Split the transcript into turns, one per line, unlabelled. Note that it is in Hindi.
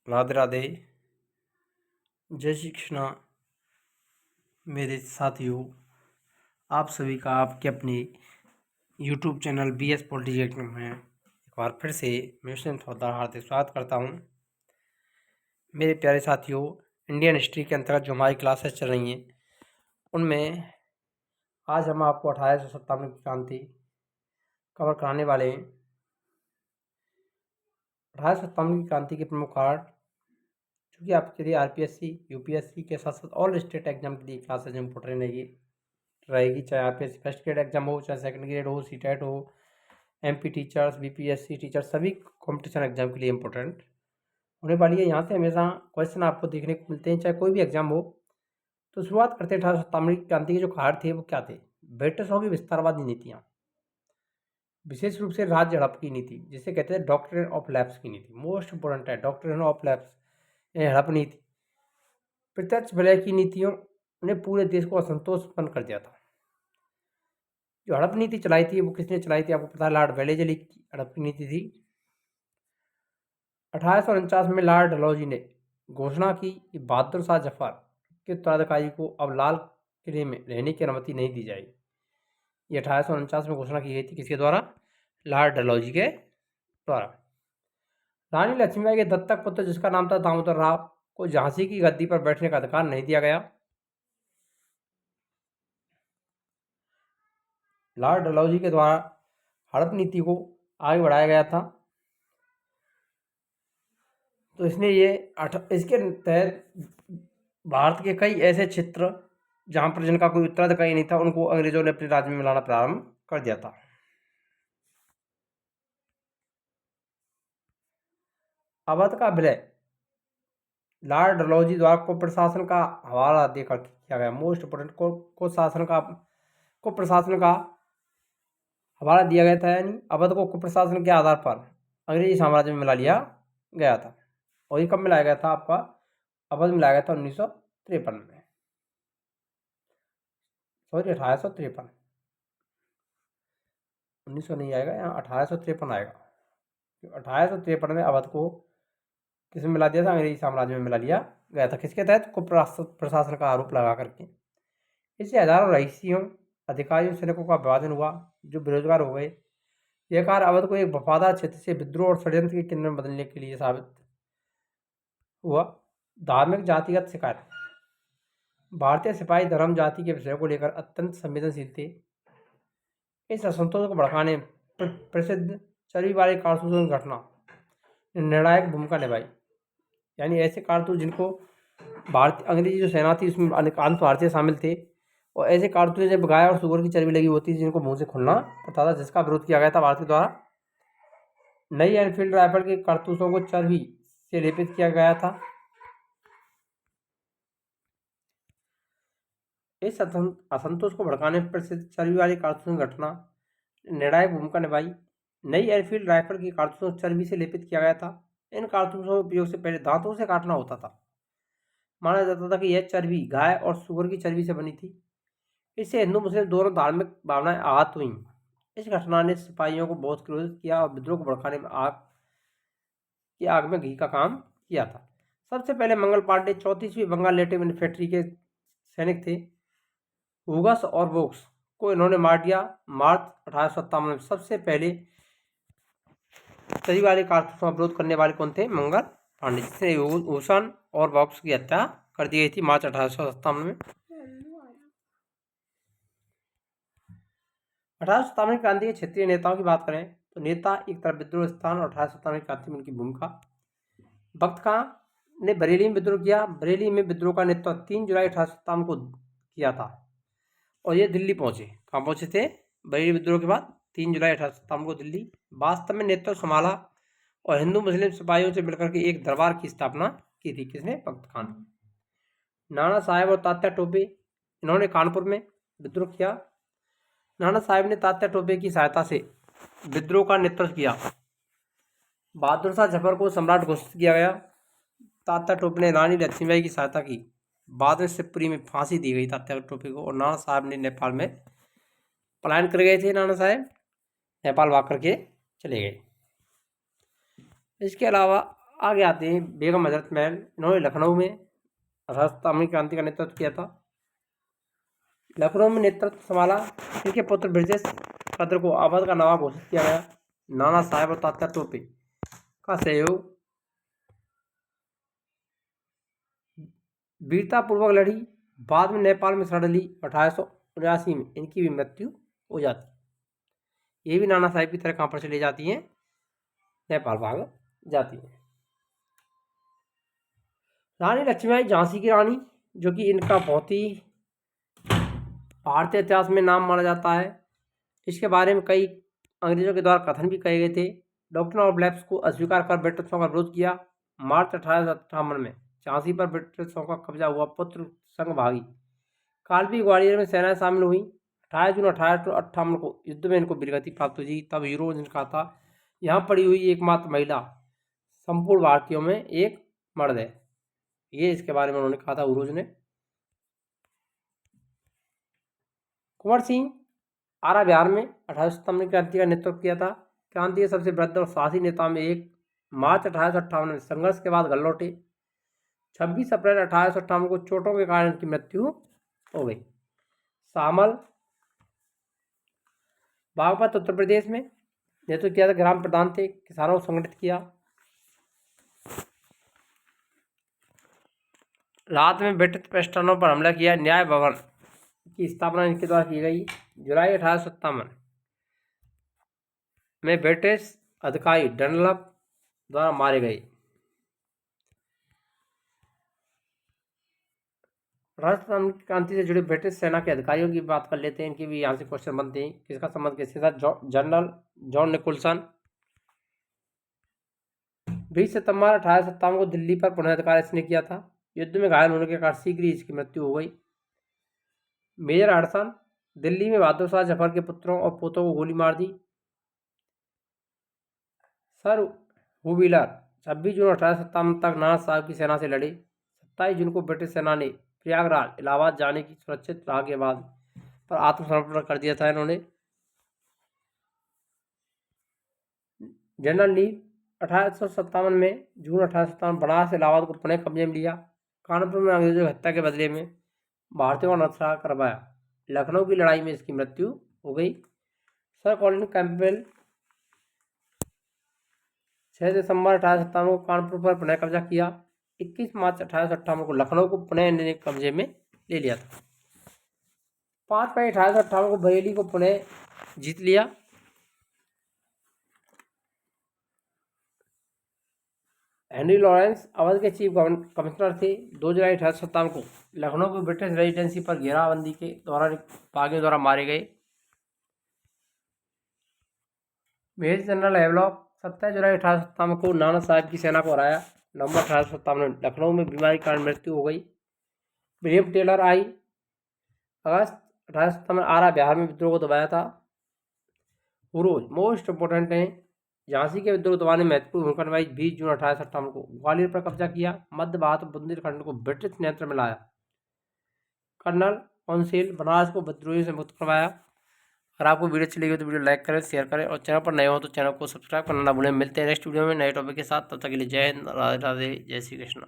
राधे राधे। जय श्री कृष्णा। मेरे साथियों, आप सभी का आपके अपने YouTube चैनल BS पॉलिटिक्स में एक बार फिर से मैं हार्दिक स्वागत करता हूं। मेरे प्यारे साथियों, इंडियन हिस्ट्री के अंतर्गत जो हमारी क्लासेस चल रही हैं उनमें आज हम आपको 1857 की क्रांति कवर कराने वाले हैं। 1857 की क्रांति के प्रमुख कारण, चूँकि आपके लिए RPSC, UPSC के साथ साथ ऑल स्टेट एग्जाम के लिए क्लासेज इंपॉर्टेंट रहेगी, चाहे RPSC फर्स्ट ग्रेड एग्जाम हो, चाहे सेकंड ग्रेड हो, CTET हो, MP टीचर्स, BPSC टीचर्स, सभी कंपटीशन एग्जाम के लिए इंपॉर्टेंट होने वाली है। यहाँ से हमेशा क्वेश्चन आपको देखने को मिलते हैं, चाहे कोई भी एग्जाम हो। तो शुरुआत करते हैं 1857 की क्रांति के जो कारण थे वो क्या थे। ब्रिटिशों की विस्तारवादी नीतियाँ, विशेष रूप से राज्य हड़प की नीति, जिसे कहते हैं डॉक्ट्रिन ऑफ लैप्स की नीति, मोस्ट इंपोर्टेंट है डॉक्ट्रिन ऑफ लैप्स, हड़प नीति। प्रत्यक्ष विलय की नीतियों ने पूरे देश को असंतोष उत्पन्न कर दिया था। जो हड़प नीति चलाई थी वो किसने चलाई थी, आपको पता है, लॉर्ड वेलेस्ली की हड़प नीति थी। 1849 में लॉर्ड डलहौजी ने घोषणा की कि बहादुर शाह जफर के उत्तराधिकारी को अब लाल किले में रहने की अनुमति नहीं दी जाएगी। ये 1849 में घोषणा की गई थी, किसके द्वारा? लॉर्ड डलहौजी के द्वारा। रानी लक्ष्मीबाई के दत्तक पुत्र, जिसका नाम था दामोदर राव, को झांसी की गद्दी पर बैठने का अधिकार नहीं दिया गया। लॉर्ड डलहौजी के द्वारा हड़प नीति को आगे बढ़ाया गया था। तो इसने इसके तहत भारत के कई ऐसे क्षेत्र जहां पर जिनका कोई उत्तराधिकारी नहीं था, उनको अंग्रेजों ने अपने राज्य में मिलाना प्रारंभ कर दिया था। अवध का विलय लॉर्ड डलहौजी द्वारा को प्रशासन का हवाला देकर किया गया। मोस्ट इंपोर्टेंट, को प्रशासन का हवाला दिया गया था, यानी अवध को प्रशासन के आधार पर अंग्रेजी साम्राज्य में मिला लिया गया था। और ये कब मिलाया गया था? आपका अवध मिलाया गया था 1953 में, सॉरी 1853। 1900 नहीं आएगा, यहाँ 1853 आएगा। 1853 में अवध को किसमें मिला दिया था? अंग्रेजी साम्राज्य में मिला लिया गया था। किसके तहत? को प्रशासन का आरोप लगा करके। इससे हजारों रईसियों, अधिकारियों, सैनिकों का विभाजन हुआ, जो बेरोजगार हो गए। यह कार्य अवध को एक वफादार क्षेत्र से विद्रोह और षड्यंत्र के केंद्र में बदलने के लिए साबित हुआ। धार्मिक जातिगत शिकायत, भारतीय सिपाही धर्म जाति के विषयों को लेकर अत्यंत संवेदनशील थे। इस असंतोष को भड़काने प्रसिद्ध चर्बी वाले कारतूसों की घटना निर्णायक भूमिका निभाई। यानी ऐसे कारतूस जिनको भारतीय अंग्रेजी जो सेना थी उसमें अधिकांश भारतीय शामिल थे, और ऐसे कारतूस जब गाय और सुअर की चर्बी लगी होती थी जिनको मुंह से खुलना पड़ता था, जिसका विरोध किया गया था भारत के द्वारा। नई एनफील्ड राइफल के कारतूसों को चर्बी से लेपित किया गया था। इस असंतोष को भड़काने पर प्रसिद्ध चर्बी वाली कारतूसों की घटना निर्णायक भूमिका निभाई। नई एनफील्ड राइफल की कारतूसों को चर्बी से लेपित किया गया था। इन कारतूसों के उपयोग से पहले दांतों से काटना होता था। माना जाता था कि यह चर्बी गाय और सुअर की चर्बी से बनी थी। इससे हिंदू मुस्लिम दोनों धार्मिक भावनाएं आहत हुई। इस घटना ने सिपाहियों को बहुत क्रोधित किया और विद्रोह को भड़काने में आग में घी का काम किया था। सबसे पहले मंगल पांडे 34वीं बंगाल नेटिव इन्फेंट्री के सैनिक थे। हुगस और वोक्स को इन्होंने मार दिया। मार्च 1857 में सबसे पहले चर्बी वाले कारतूसों का विरोध करने वाले कौन थे? मंगल पांडे, जिसने हुसन और वोक्स की हत्या कर दी गई थी मार्च 1857 में। 1857 क्रांति के क्षेत्रीय नेताओं की बात करें तो नेता एक तरफ विद्रोह स्थान और 1857 क्रांति में उनकी भूमिका। वक्त खां ने बरेली में विद्रोह किया। बरेली में विद्रोह का नेतृत्व 3 जुलाई 1857 को किया था और ये दिल्ली पहुंचे। कहाँ पहुंचे थे? बरेली विद्रोह के बाद 3 जुलाई 1857 को दिल्ली वास्तव में नेतृत्व संभाला और हिंदू मुस्लिम सिपाहियों से मिलकर के एक दरबार की स्थापना की थी। किसने? वक्त खां ने। नाना साहेब और तात्या टोपे, इन्होंने कानपुर में विद्रोह किया। नाना साहेब ने तात्या टोपे की सहायता से विद्रोह का नेतृत्व किया। बहादुर शाह जफर को सम्राट घोषित किया गया। तात्या टोपे ने रानी लक्ष्मीबाई की सहायता की। बाद में शिवपुरी में फांसी दी गई तात्या टोपे को, और नाना साहब ने नेपाल में पलायन कर गए थे। नाना साहब नेपाल भाग करके चले गए। इसके अलावा आगे आते हैं बेगम हजरत महल। इन्होंने लखनऊ में राजस्थानी क्रांति का नेतृत्व किया था। लखनऊ में नेतृत्व संभाला। इनके पुत्र ब्रिजेश कद्र को अवध का नवाब घोषित किया गया। नाना साहेब और तात्या टोपे का सहयोग, वीरतापूर्वक लड़ी। बाद में नेपाल में शरण ली। 1879 में इनकी भी मृत्यु हो जाती। ये भी नाना साहेब की तरह कहाँ पर चली जाती हैं, नेपाल भाग जाती हैं। रानी लक्ष्मीबाई झांसी की रानी, जो कि इनका बहुत ही भारतीय इतिहास में नाम माना जाता है। इसके बारे में कई अंग्रेजों के द्वारा कथन भी कहे गए थे। डॉक्टर ऑफ लैब्स को अस्वीकार कर ब्रिटिशों का विरोध किया। मार्च 1858 में झांसी पर ब्रिटिशों का कब्जा हुआ। पुत्र संघभागी कालवी ग्वालियर में सेनाएं शामिल हुई। 28 जून 1858 को युद्ध में इनको वीरगति प्राप्त हुई। तब यूरोज ने कहा था, यहाँ पड़ी हुई एकमात्र महिला संपूर्ण भारतीयों में एक मर्द है। ये इसके बारे में उन्होंने कहा था यूरोज ने। कुंवर सिंह आरा बिहार में 1857 में क्रांति का नेतृत्व किया था। क्रांति के सबसे वृद्ध और साहसी नेताओं में एक। मार्च 1858 में संघर्ष के बाद घर लौटे। 26 अप्रैल 1858 को चोटों के कारण इनकी मृत्यु हो गई। शामल बागपत उत्तर प्रदेश में नेतृत्व किया था। ग्राम प्रधान थे। किसानों को संगठित किया। रात में ब्रिटिश प्रस्तावनाओं पर हमला किया। न्याय भवन की स्थापना इनके द्वारा की गई। जुलाई 1857 में ब्रिटिश अधिकारी डनलप द्वारा मारे गए। राजस्थान की क्रांति से जुड़े ब्रिटिश सेना के अधिकारियों की बात कर लेते हैं। इनकी भी यहाँ से क्वेश्चन बनते हैं। किसका संबंध किसके साथ? General John Nicolson. 20 सितंबर 1857 को दिल्ली पर पुनः अधिकार इसने किया था। युद्ध में घायल होने के कारण शीघ्र ही इसकी मृत्यु हो गई। मेजर हडसन दिल्ली में बहादुर शाह जफर के पुत्रों और पोतों को गोली मार दी। सर हुविलर 26 जून 1857 तक नाना साहब की सेना से लड़े। 27 जून को ब्रिटिश सेना ने प्रयागराज इलाहाबाद जाने की सुरक्षित राह के बाद पर आत्मसमर्पण कर दिया था इन्होंने। जनरल नील 1857 में जून 1857 बनारस इलाहाबाद को पुनः कब्जे में लिया। कानपुर में अंग्रेजों की हत्या के बदले में भारतीयों का नत्था करवाया। लखनऊ की लड़ाई में इसकी मृत्यु हो गई। सर कॉलिन कैंपबेल 6 दिसंबर 1857 को कानपुर पर पुनः कब्जा किया। 21 मार्च 1858 को लखनऊ को पुनः इन्होंने कब्जे में ले लिया था। 5 मई 1858 को बरेली को पुनः जीत लिया। हेनरी लॉरेंस अवध के चीफ कमिश्नर थे। 2 जुलाई 1857 को लखनऊ की ब्रिटिश रेजिडेंसी पर घेराबंदी के दौरान बागियों द्वारा मारे गए। मेजर जनरल हेवलॉक 27 जुलाई 1857 को नाना साहब की सेना को हराया। नवंबर 1857 में लखनऊ में बीमारी के कारण मृत्यु हो गई। विलियम टेलर आई अगस्त 1857 में आरा बिहार में विद्रोह को दबाया था। हुरोज मोस्ट इंपोर्टेंट हैं। झांसी के विद्रोह दबाने में महत्वपूर्ण भूमिका निभाई। 20 जून 1858 को ग्वालियर पर कब्जा किया। मध्य भारत और बुंदेलखंड को ब्रिटिश नियंत्रण में लाया। कर्नल काउंसिल बनारस को विद्रोहियों से मुक्त करवाया। अगर आपको वीडियो अच्छी लगी तो वीडियो लाइक करें, शेयर करें और चैनल पर नए हो तो चैनल को सब्सक्राइब करना ना भूलें। मिलते हैं नेक्स्ट वीडियो में नए टॉपिक के साथ। तब तक के लिए जय हिंद, राधे राधे, जय श्री कृष्ण।